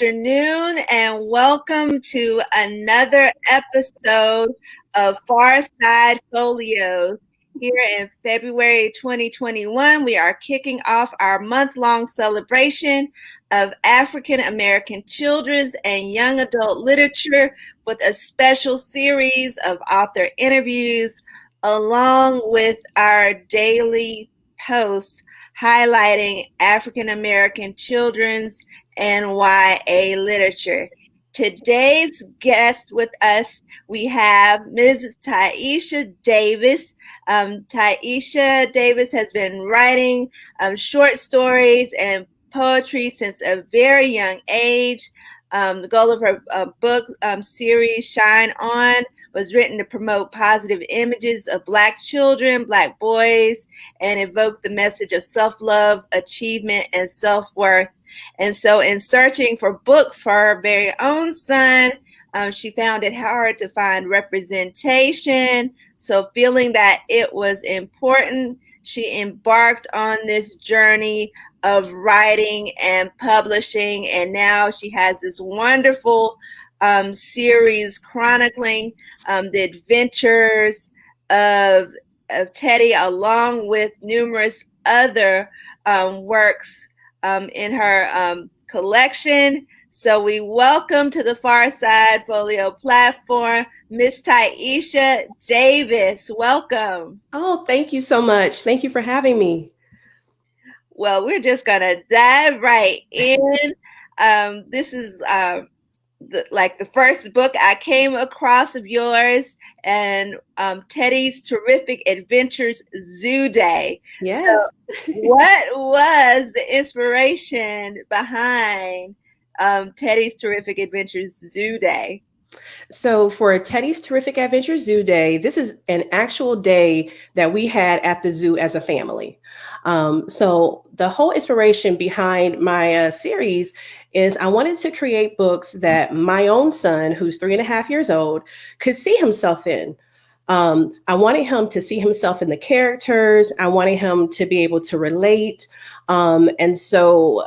afternoon, and welcome to another episode of PharSide Pholios. Here in February 2021, we are kicking off our month-long celebration of African American children's and young adult literature with a special series of author interviews, along with our daily posts highlighting African American children's and YA literature. Today's guest with us, we have Ms. Tyesha Davis. Tyesha Davis has been writing short stories and poetry since a very young age. The goal of her book series, Shine On, was written to promote positive images of Black children, Black boys, and evoke the message of self-love, achievement, and self-worth. And so in searching for books for her very own son, she found it hard to find representation. So feeling that it was important, she embarked on this journey of writing and publishing. And now she has this wonderful series chronicling the adventures of Teddy, along with numerous other works in her collection. So we welcome to the PharSide Folio platform, Miss Tyesha Davis. Welcome. Oh, thank you so much. Thank you for having me. Well, we're just going to dive right in. This is the first book I came across of yours, and Teddy's Terrific Adventures Zoo Day. Yes. So what was the inspiration behind Teddy's Terrific Adventures Zoo Day? So for Teddy's Terrific Adventures Zoo Day, this is an actual day that we had at the zoo as a family. So the whole inspiration behind my series is I wanted to create books that my own son, who's 3.5 years old, could see himself in. I wanted him to see himself in the characters. I wanted him to be able to relate. And so,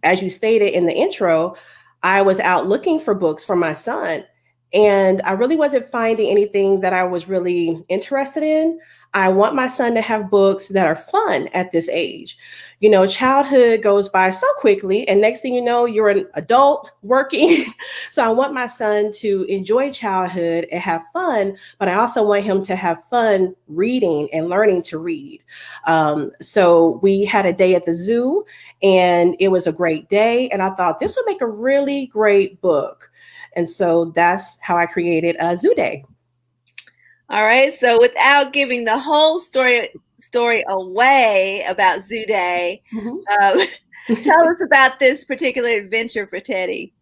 as you stated in the intro, I was out looking for books for my son, and I really wasn't finding anything that I was really interested in. I want my son to have books that are fun at this age. You know, childhood goes by so quickly, and next thing you know, you're an adult working. So I want my son to enjoy childhood and have fun, but I also want him to have fun reading and learning to read. So we had a day at the zoo, and it was a great day. And I thought this would make a really great book. And so that's how I created Zoo Day. All right. So without giving the whole story away about Zoo Day, tell us about this particular adventure for Teddy.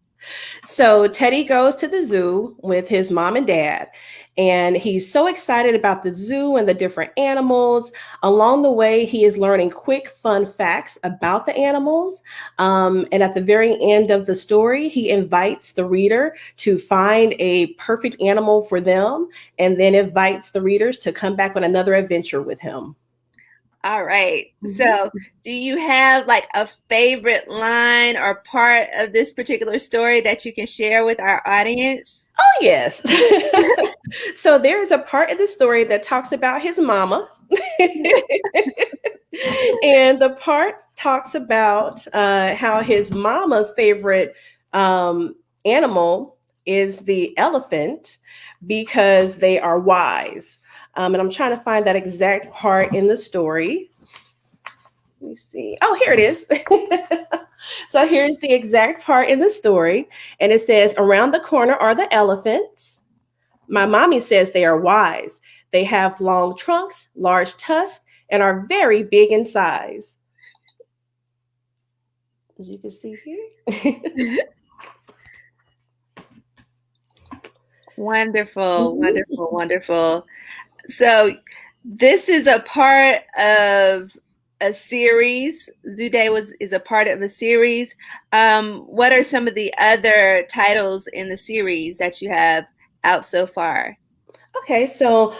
So Teddy goes to the zoo with his mom and dad, and he's so excited about the zoo and the different animals. Along the way, he is learning quick, fun facts about the animals. And at the very end of the story, he invites the reader to find a perfect animal for them, and then invites the readers to come back on another adventure with him. All right. So do you have like a favorite line or part of this particular story that you can share with our audience? Oh, yes. So there is a part of the story that talks about his mama. And the part talks about how his mama's favorite animal is the elephant because they are wise. And I'm trying to find that exact part in the story. Let me see. Oh, here it is. So here's the exact part in the story. And it says, around the corner are the elephants. My mommy says they are wise. They have long trunks, large tusks, and are very big in size. As you can see here. Wonderful, wonderful, wonderful. So this is a part of a series. Zoo Day is a part of a series. What are some of the other titles in the series that you have out so far? Okay, so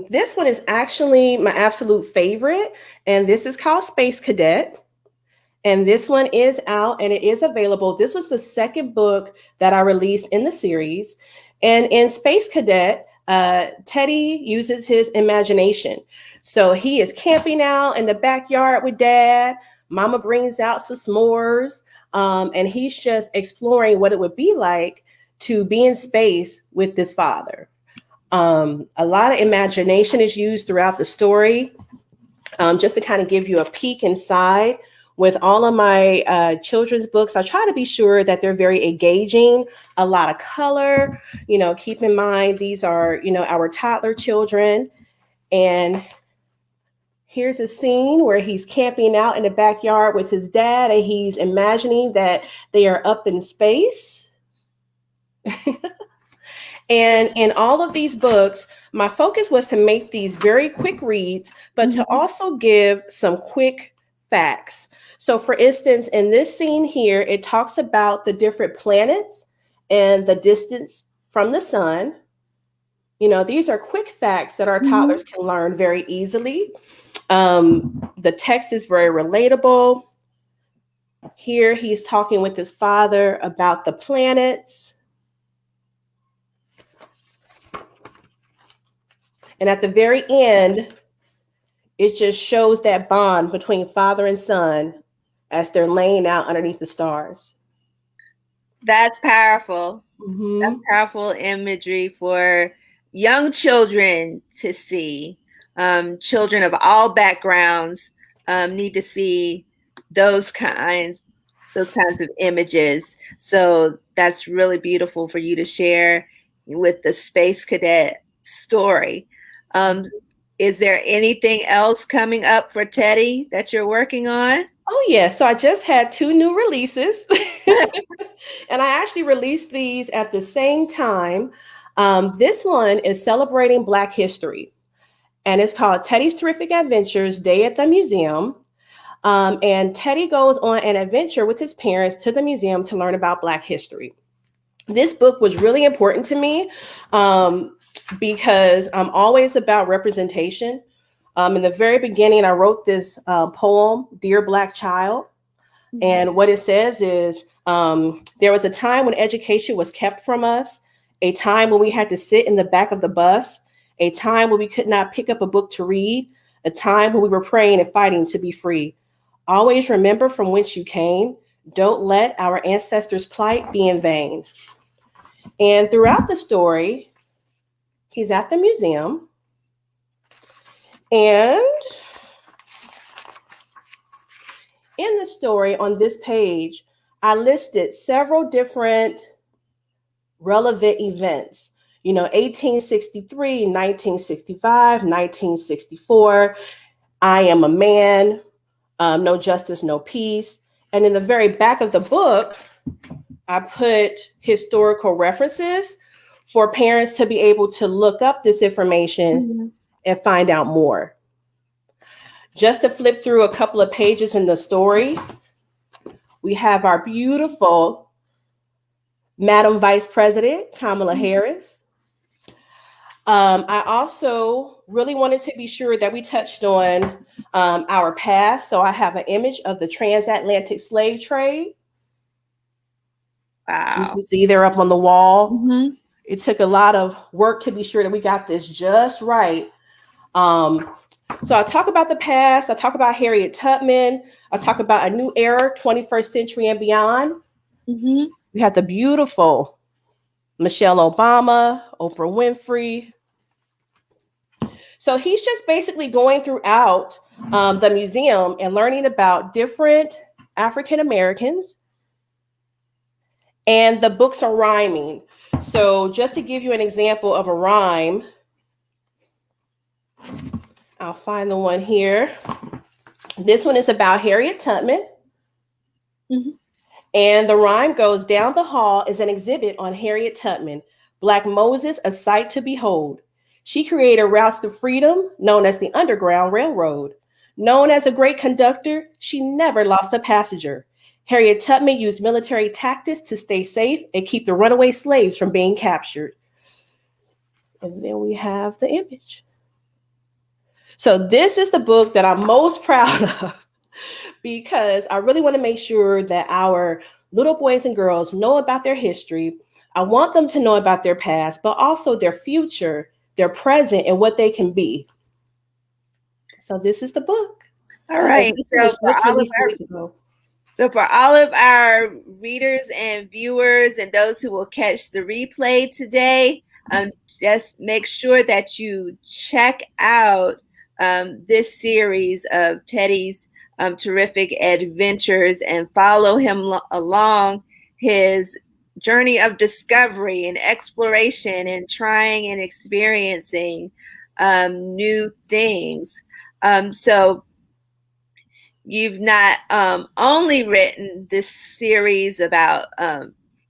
this one is actually my absolute favorite, and this is called Space Cadet. And this one is out and it is available. This was the second book that I released in the series. And in Space Cadet, Teddy uses his imagination. So he is camping out in the backyard with dad. Mama brings out some s'mores. And he's just exploring what it would be like to be in space with this father. A lot of imagination is used throughout the story, just to kind of give you a peek inside. With all of my children's books, I try to be sure that they're very engaging, a lot of color. Keep in mind, these are, our toddler children. And here's a scene where he's camping out in the backyard with his dad, and he's imagining that they are up in space. And in all of these books, my focus was to make these very quick reads, but to also give some quick facts. So for instance, in this scene here, it talks about the different planets and the distance from the sun. These are quick facts that our toddlers can learn very easily. The text is very relatable. Here he's talking with his father about the planets. And at the very end, it just shows that bond between father and son as they're laying out underneath the stars. That's powerful. That's powerful imagery for young children to see. Children of all backgrounds need to see those kinds of images. So that's really beautiful for you to share with the Space Cadet story. Is there anything else coming up for Teddy that you're working on? Oh, yeah. So I just had 2 new releases. And I actually released these at the same time. This one is celebrating Black history. And it's called Teddy's Terrific Adventures Day at the Museum. And Teddy goes on an adventure with his parents to the museum to learn about Black history. This book was really important to me because I'm always about representation. In the very beginning, I wrote this poem, Dear Black Child. And what it says is, there was a time when education was kept from us, a time when we had to sit in the back of the bus, a time when we could not pick up a book to read, a time when we were praying and fighting to be free. Always remember from whence you came. Don't let our ancestors' plight be in vain. And throughout the story, he's at the museum. And in the story on this page, I listed several different relevant events. 1863, 1965, 1964, I Am a Man, No Justice, No Peace. And in the very back of the book, I put historical references for parents to be able to look up this information and find out more. Just to flip through a couple of pages in the story, we have our beautiful Madam Vice President, Kamala Harris. I also really wanted to be sure that we touched on our past. So I have an image of the transatlantic slave trade. Wow. You can see they're up on the wall. It took a lot of work to be sure that we got this just right. So I talk about the past. I talk about Harriet Tubman. I talk about a new era, 21st century and beyond. We have the beautiful Michelle Obama, Oprah Winfrey. So he's just basically going throughout the museum and learning about different African Americans. And the books are rhyming. So just to give you an example of a rhyme, I'll find the one here. This one is about Harriet Tubman. And the rhyme goes, down the hall is an exhibit on Harriet Tubman, Black Moses, a sight to behold. She created routes to freedom known as the Underground Railroad. Known as a great conductor, she never lost a passenger. Harriet Tubman used military tactics to stay safe and keep the runaway slaves from being captured. And then we have the image. So this is the book that I'm most proud of because I really want to make sure that our little boys and girls know about their history. I want them to know about their past, but also their future, their present, and what they can be. So this is the book. All right. This was just released a week ago. So for all of our readers and viewers and those who will catch the replay today, just make sure that you check out this series of Teddy's terrific adventures and follow him along his journey of discovery and exploration and trying and experiencing new things. So you've not only written this series about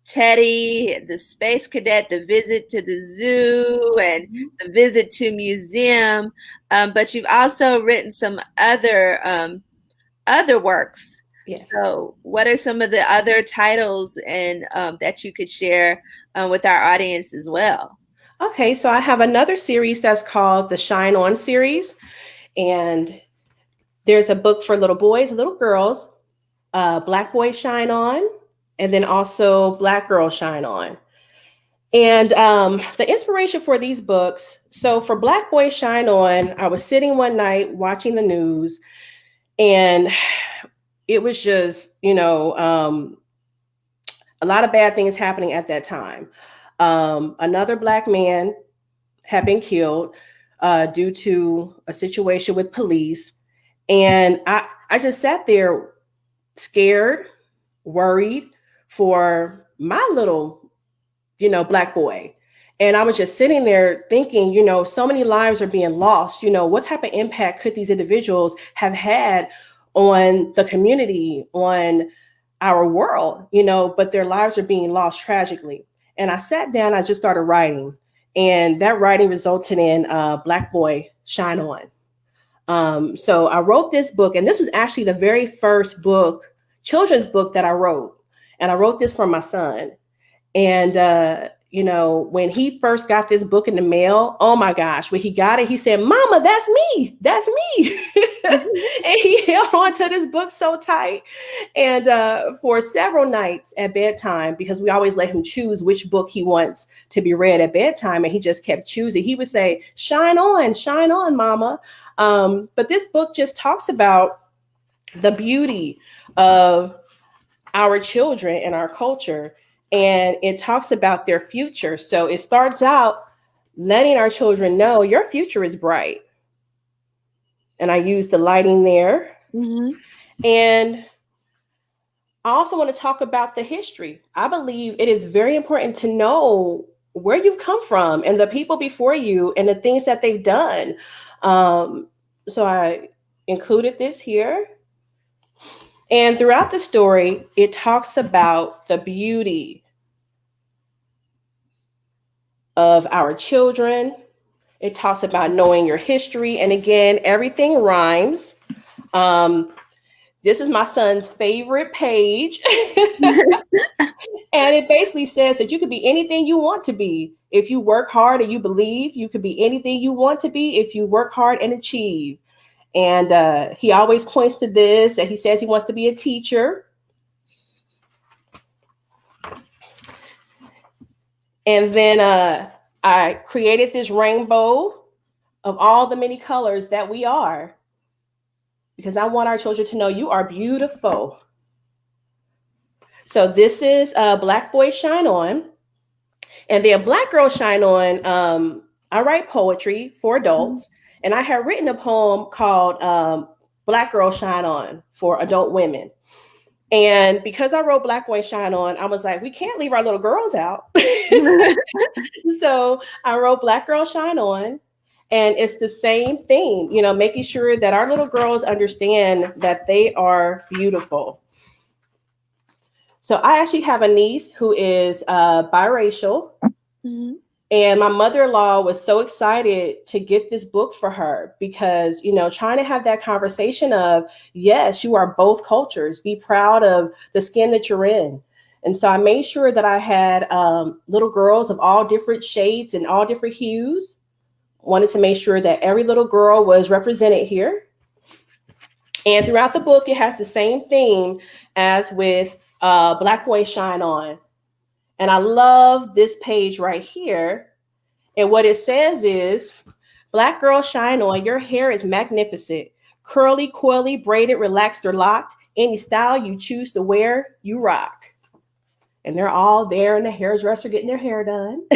Teddy, the space cadet, the visit to the zoo, and the visit to museum, but you've also written some other works. Yes. So what are some of the other titles and that you could share with our audience as well? Okay, so I have another series that's called the Shine On series, and there's a book for little boys and little girls, Black Boys Shine On, and then also Black Girls Shine On. And the inspiration for these books, so for Black Boys Shine On, I was sitting one night watching the news, and it was just, a lot of bad things happening at that time. Another Black man had been killed due to a situation with police. And I just sat there scared, worried for my little, Black boy. And I was just sitting there thinking, so many lives are being lost. What type of impact could these individuals have had on the community, on our world, but their lives are being lost tragically. And I sat down, I just started writing. And that writing resulted in Black Boy Shine On. So I wrote this book, and this was actually the very first children's book that I wrote. And I wrote this for my son. And, when he first got this book in the mail, oh my gosh, when he got it, he said, "Mama, that's me. That's me." And he held on to this book so tight. And for several nights at bedtime, because we always let him choose which book he wants to be read at bedtime, and he just kept choosing. He would say, shine on, Mama. But this book just talks about the beauty of our children and our culture. And it talks about their future. So it starts out letting our children know your future is bright. And I use the lighting there. Mm-hmm. And I also want to talk about the history. I believe it is very important to know where you've come from and the people before you and the things that they've done. So I included this here. And throughout the story, it talks about the beauty of our children. It talks about knowing your history. And again, everything rhymes. This is my son's favorite page. And it basically says that you could be anything you want to be. If you work hard and you believe, you could be anything you want to be if you work hard and achieve. And he always points to this, that he says he wants to be a teacher. And then I created this rainbow of all the many colors that we are, because I want our children to know you are beautiful. So this is Black Boy Shine On. And then Black Girl Shine On, I write poetry for adults. And I had written a poem called Black Girl Shine On for adult women. And because I wrote Black Boy Shine On, I was like, we can't leave our little girls out. So I wrote Black Girl Shine On. And it's the same theme, making sure that our little girls understand that they are beautiful. So I actually have a niece who is biracial. Mm-hmm. And my mother-in-law was so excited to get this book for her because, trying to have that conversation of, yes, you are both cultures. Be proud of the skin that you're in. And so I made sure that I had little girls of all different shades and all different hues. Wanted to make sure that every little girl was represented here. And throughout the book, it has the same theme as with Black Boys Shine On. And I love this page right here. And what it says is, Black girl shine on, your hair is magnificent. Curly, coily, braided, relaxed, or locked. Any style you choose to wear, you rock. And they're all there in the hairdresser getting their hair done.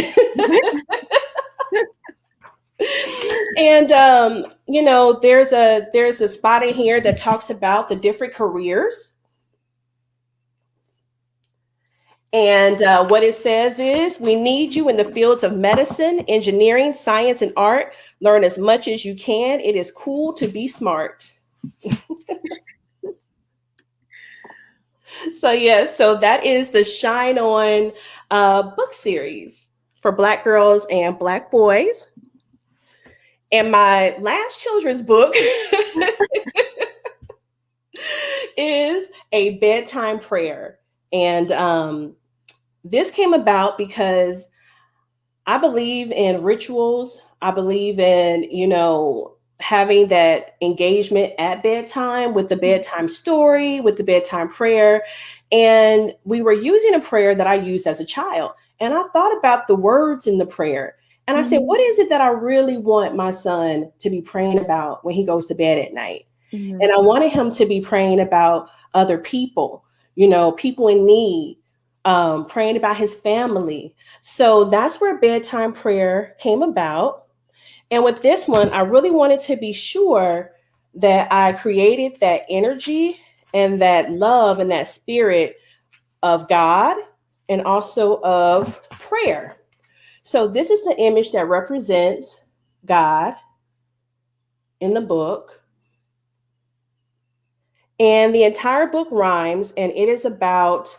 And there's a spot in here that talks about the different careers. And what it says is, we need you in the fields of medicine, engineering, science, and art. Learn as much as you can. It is cool to be smart. So that is the Shine On book series for Black girls and Black boys. And my last children's book is a bedtime prayer. And this came about because I believe in rituals. I believe in, having that engagement at bedtime with the bedtime story, with the bedtime prayer. And we were using a prayer that I used as a child. And I thought about the words in the prayer. And I said, what is it that I really want my son to be praying about when he goes to bed at night? Mm-hmm. And I wanted him to be praying about other people, people in need, praying about his family. So that's where bedtime prayer came about. And with this one, I really wanted to be sure that I created that energy and that love and that spirit of God and also of prayer. So this is the image that represents God in the book. And the entire book rhymes, and it is about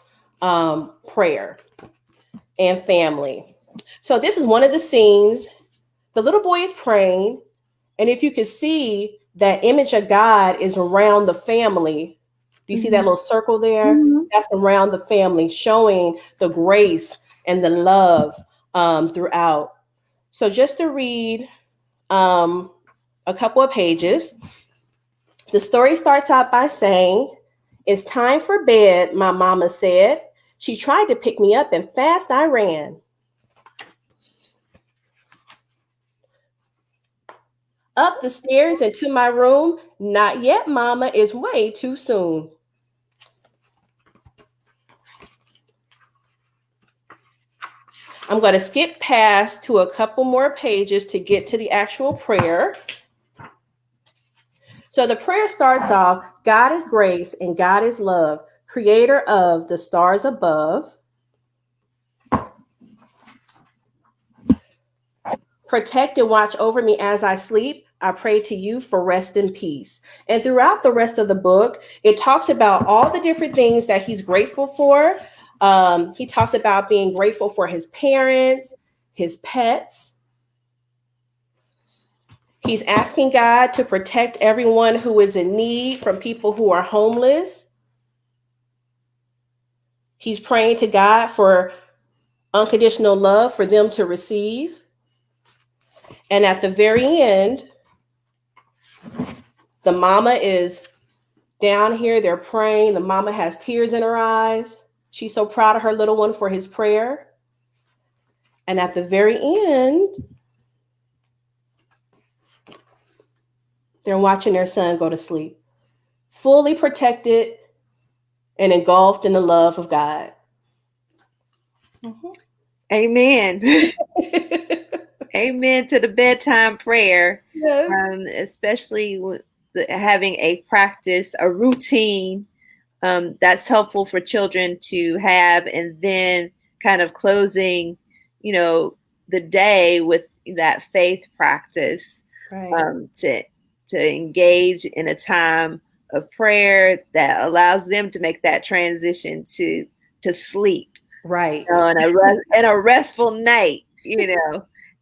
prayer and family. So this is one of the scenes. The little boy is praying. And if you can see, that image of God is around the family. Do you see that little circle there? Mm-hmm. That's around the family, showing the grace and the love throughout. So just to read a couple of pages. The story starts out by saying, it's time for bed, my mama said. She tried to pick me up and fast I ran. Up the stairs and to my room. Not yet, mama, it's way too soon. I'm going to skip past to a couple more pages to get to the actual prayer. So the prayer starts off, God is grace and God is love, creator of the stars above. Protect and watch over me as I sleep. I pray to you for rest and peace. And throughout the rest of the book, it talks about all the different things that he's grateful for. He talks about being grateful for his parents, his pets. He's asking God to protect everyone who is in need from people who are homeless. He's praying to God for unconditional love for them to receive. And at the very end, the mama is down here. They're praying. The mama has tears in her eyes. She's so proud of her little one for his prayer. And at the very end, they're watching their son go to sleep, fully protected and engulfed in the love of God. Mm-hmm. Amen. Amen to the bedtime prayer. Yes. Especially with having a practice, a routine that's helpful for children to have, and then kind of closing, the day with that faith practice, right. To engage in a time of prayer that allows them to make that transition to sleep, right? And a restful night,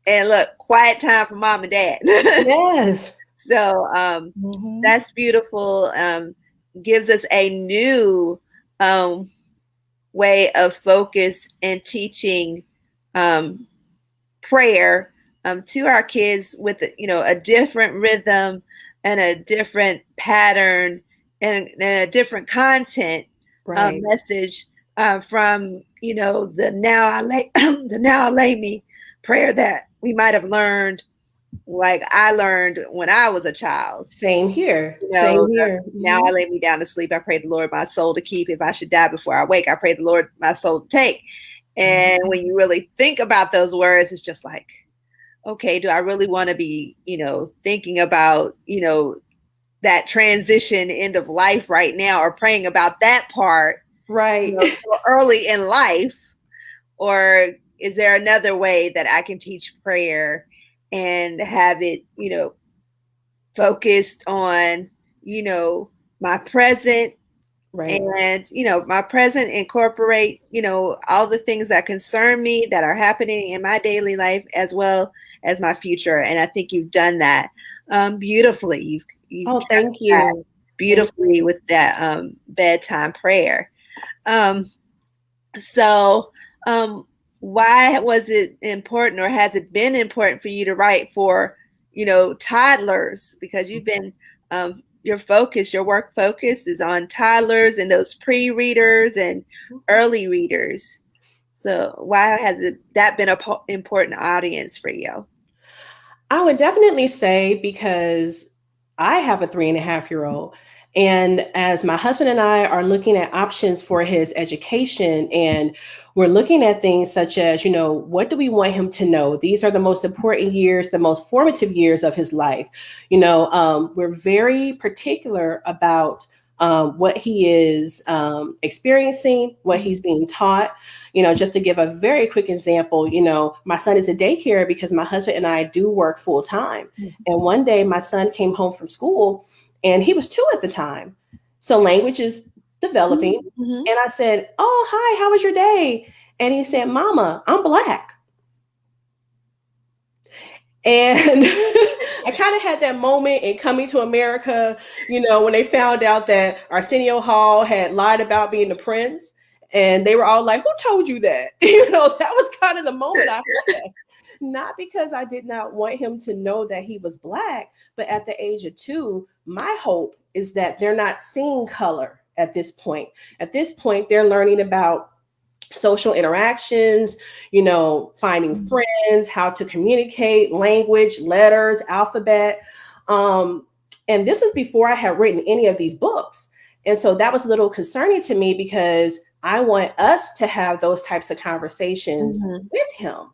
and look, quiet time for mom and dad. Yes. So that's beautiful. Gives us a new way of focus and teaching prayer to our kids with a different rhythm and a different pattern and a different content Right. message from the now I lay the now I lay me prayer that we might have learned, like I learned when I was a child. Same here. You know, Same here. now I lay me down to sleep. I pray the Lord my soul to keep. If I should die before I wake, I pray the Lord my soul to take. And when you really think about those words, it's just like, okay, do I really want to be, thinking about, that transition end of life right now, or praying about that part, Right. so early in life? Or is there another way that I can teach prayer and have it, focused on, my present, Right. and my present incorporate all the things that concern me that are happening in my daily life, as well as my future. And I think you've done that beautifully. You've Oh, done thank that you. Thank beautifully you. with that bedtime prayer. Um, so um, why was it important, or has it been important for you to write for toddlers? Because you've been your work focus is on toddlers and those pre-readers and early readers. So why has that been an important audience for you? I would definitely say because I have a 3.5-year-old. And as my husband and I are looking at options for his education, and we're looking at things such as, what do we want him to know? These are the most important years, the most formative years of his life. We're very particular about what he is experiencing, what he's being taught. Just to give a very quick example, my son is in daycare because my husband and I do work full time. And one day my son came home from school and he was 2 at the time. So language is developing. Mm-hmm. And I said, "Oh, hi, how was your day?" And he said, "Mama, I'm Black." And I kind of had that moment in Coming to America, when they found out that Arsenio Hall had lied about being the prince. And they were all like, "Who told you that?" That was kind of the moment I heard that. Not because I did not want him to know that he was Black, but at the age of 2, my hope is that they're not seeing color at this point. At this point, they're learning about social interactions, finding friends, how to communicate, language, letters, alphabet. And this was before I had written any of these books. And so that was a little concerning to me because I want us to have those types of conversations with him.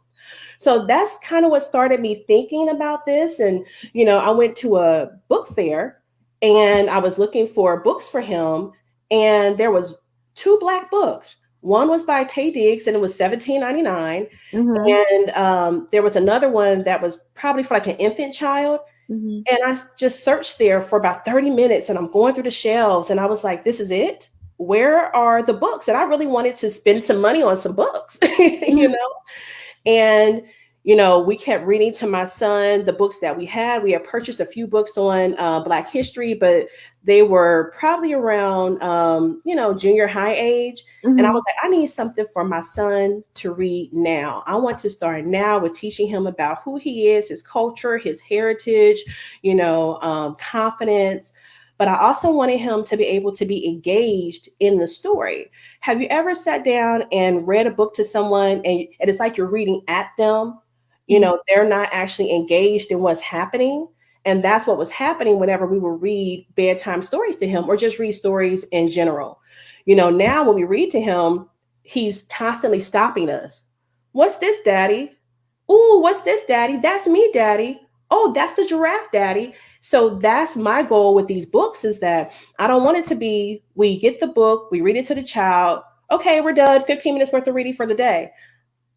So that's kind of what started me thinking about this. And, I went to a book fair and I was looking for books for him. And there was 2 Black books. One was by Taye Diggs and it was $17.99. And there was another one that was probably for like an infant child. And I just searched there for about 30 minutes and I'm going through the shelves and I was like, this is it? Where are the books? And I really wanted to spend some money on some books, And, we kept reading to my son the books that we had. We had purchased a few books on Black history, but they were probably around, junior high age. And I was like, I need something for my son to read now. I want to start now with teaching him about who he is, his culture, his heritage, confidence. But I also wanted him to be able to be engaged in the story. Have you ever sat down and read a book to someone and it's like you're reading at them? They're not actually engaged in what's happening. And that's what was happening whenever we would read bedtime stories to him or just read stories in general. Now when we read to him, he's constantly stopping us. "What's this, Daddy?" "Ooh, what's this, Daddy?" "That's me, Daddy." "Oh, that's the giraffe, Daddy." So that's my goal with these books, is that I don't want it to be, we get the book, we read it to the child. Okay, we're done. 15 minutes worth of reading for the day.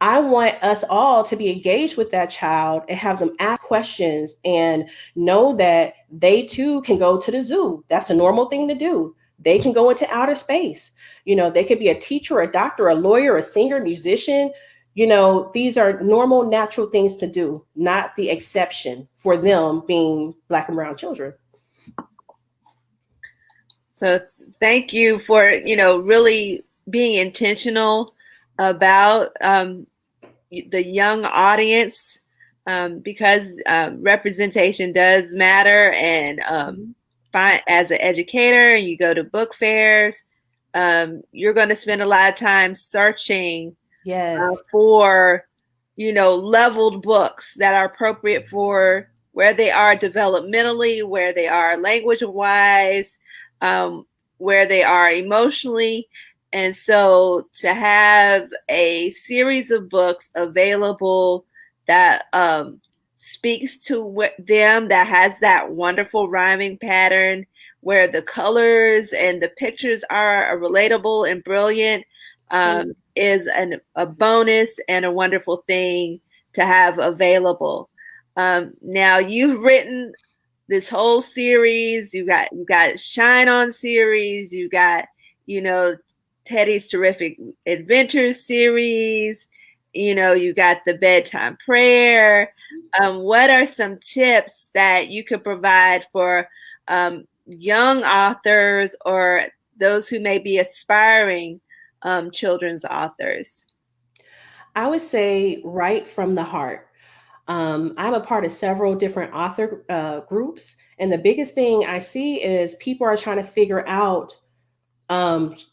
I want us all to be engaged with that child and have them ask questions and know that they too can go to the zoo. That's a normal thing to do. They can go into outer space. They could be a teacher, a doctor, a lawyer, a singer, musician. These are normal, natural things to do, not the exception for them being Black and brown children. So thank you for, really being intentional about the young audience, because representation does matter. And find as an educator and you go to book fairs, you're going to spend a lot of time searching Yes. for, leveled books that are appropriate for where they are developmentally, where they are language wise, where they are emotionally. And so to have a series of books available that speaks to them, that has that wonderful rhyming pattern, where the colors and the pictures are relatable and brilliant, is a bonus and a wonderful thing to have available. Now you've written this whole series. You got Shine On series. You got Teddy's Terrific Adventures series. You got the Bedtime Prayer. What are some tips that you could provide for young authors or those who may be aspiring children's authors? I would say write from the heart. I'm a part of several different author groups, and the biggest thing I see is people are trying to figure out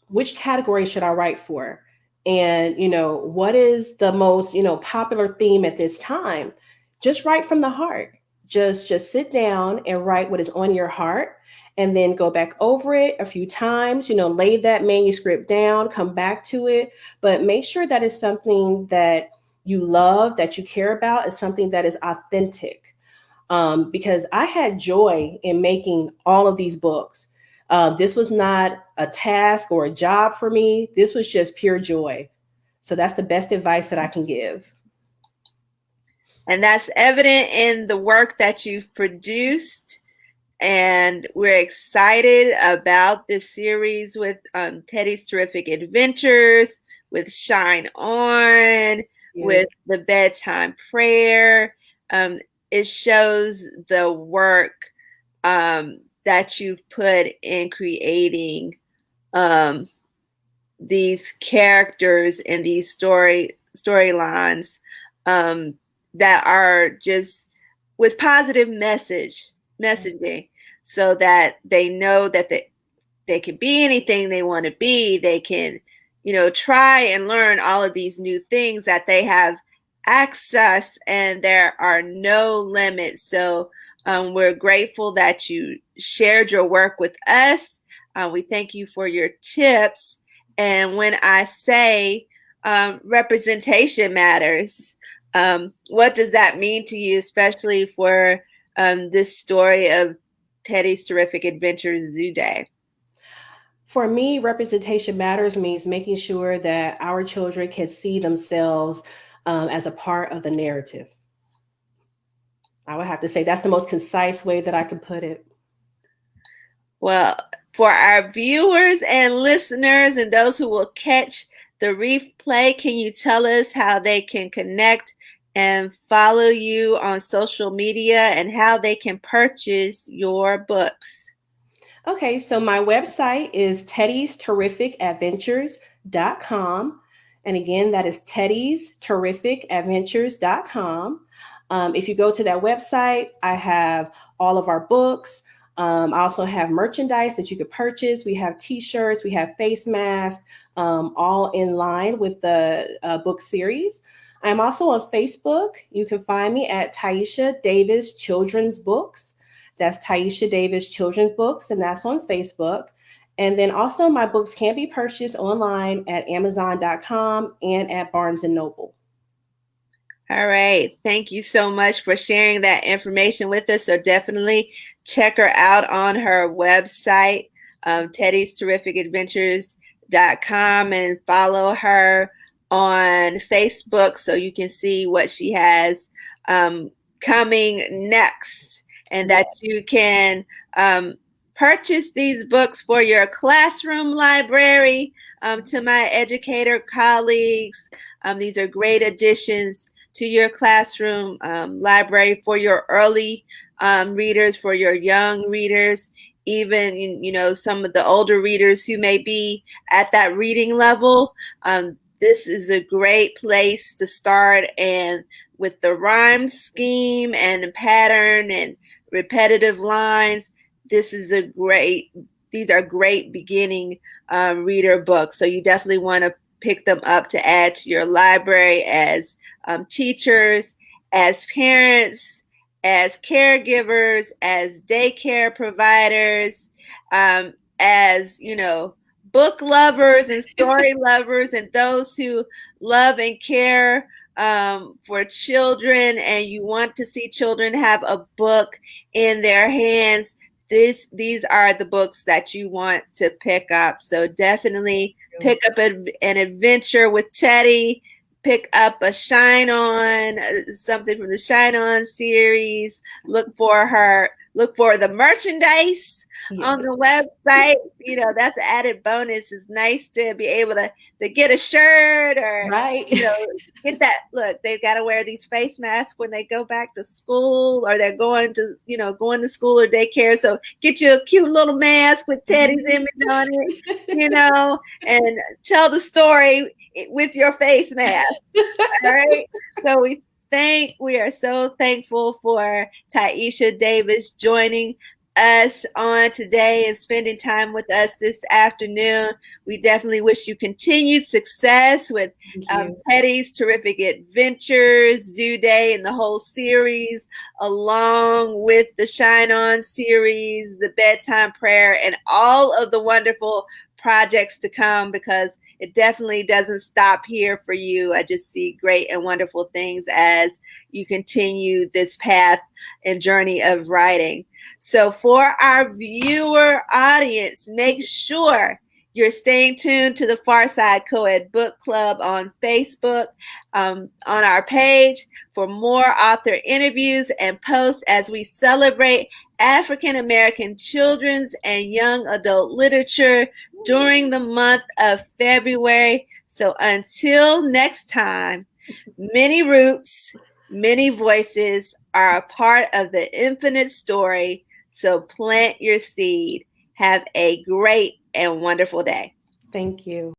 which category should I write for, and what is the most popular theme at this time. Just write from the heart. Just sit down and write what is on your heart, and then go back over it a few times. Lay that manuscript down, come back to it, but make sure that it's something that you love, that you care about, is something that is authentic. Because I had joy in making all of these books. This was not a task or a job for me. This was just pure joy. So that's the best advice that I can give. And that's evident in the work that you've produced. And we're excited about this series with Teddy's Terrific Adventures, with Shine On, with the Bedtime Prayer. It shows the work that you've put in creating these characters and these storylines that are just with positive messaging, so that they know that they can be anything they want to be. They can, try and learn all of these new things, that they have access and there are no limits. So we're grateful that you shared your work with us. We thank you for your tips. And when I say representation matters, what does that mean to you, especially for this story of Teddy's Terrific Adventures Zoo Day? For me, representation matters means making sure that our children can see themselves as a part of the narrative. I would have to say that's the most concise way that I can put it. Well, for our viewers and listeners and those who will catch the replay, can you tell us how they can connect and follow you on social media and how they can purchase your books? Okay, so my website is teddysterrificadventures.com. And again, that is teddysterrificadventures.com. If you go to that website, I have all of our books. I also have merchandise that you could purchase. We have t-shirts, we have face masks, all in line with the book series. I'm also on Facebook. You can find me at Tyesha Davis Children's Books. That's Tyesha Davis Children's Books, and that's on Facebook. And then also my books can be purchased online at Amazon.com and at Barnes & Noble. All right. Thank you so much for sharing that information with us. So definitely check her out on her website, Teddy's Terrific Adventures.com, and follow her on Facebook so you can see what she has coming next, and that you can purchase these books for your classroom library. To my educator colleagues, these are great additions to your classroom library for your early readers, for your young readers, even some of the older readers who may be at that reading level. This is a great place to start, and with the rhyme scheme and pattern and repetitive lines, these are great beginning reader books. So you definitely want to pick them up to add to your library as teachers, as parents, as caregivers, as daycare providers, as, book lovers and story lovers, and those who love and care for children, and you want to see children have a book in their hands. These are the books that you want to pick up. So definitely pick up an adventure with Teddy. Pick up a Shine On, something from the Shine On series. Look for the merchandise on the website. That's an added bonus. It's nice to be able to get a shirt, or Right. get that look. They've got to wear these face masks when they go back to school, or they're going to school or daycare. So get you a cute little mask with Teddy's image on it, and tell the story with your face mask. All right. So we are so thankful for Tyesha Davis joining us on today and spending time with us this afternoon. We definitely wish you continued success with Teddy's Terrific Adventures, Zoo Day, and the whole series, along with the Shine On series, the Bedtime Prayer, and all of the wonderful projects to come, because it definitely doesn't stop here for you. I just see great and wonderful things as you continue this path and journey of writing. So for our viewer audience, make sure you're staying tuned to the PharSide Coed Book Club on Facebook, on our page for more author interviews and posts as we celebrate African American children's and young adult literature during the month of February. So until next time, many roots, many voices are a part of the infinite story. So plant your seed. Have a great and wonderful day. Thank you.